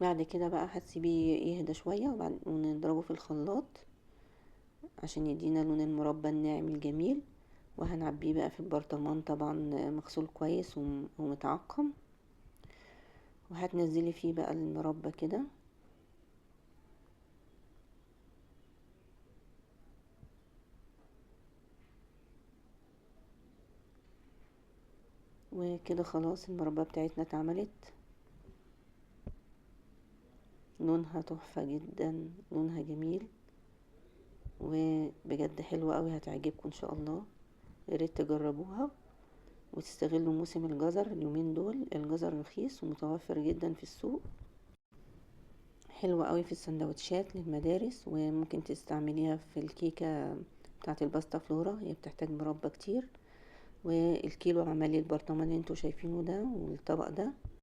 بعد كده بقى هتسيبيه يهدى شوية ونضربه في الخلاط عشان يدينا لون المربى الناعم الجميل. وهنعبيه بقى في البرطمان طبعا مغسول كويس ومتعقم، وهتنزلي فيه بقى المربى كده. وكده خلاص المربى بتاعتنا اتعملت. لونها تحفة جدا، لونها جميل وبجد حلوة قوي، هتعجبكم ان شاء الله. ياريت تجربوها وتستغلوا موسم الجزر. اليومين دول الجزر رخيص ومتوفر جدا في السوق، حلوة قوي في السندوتشات للمدارس، وممكن تستعمليها في الكيكة بتاعة الباستا فلورا، هي بتحتاج مربى كتير. والكيلو عملي البرطمان اللي انتوا شايفينه ده والطبق ده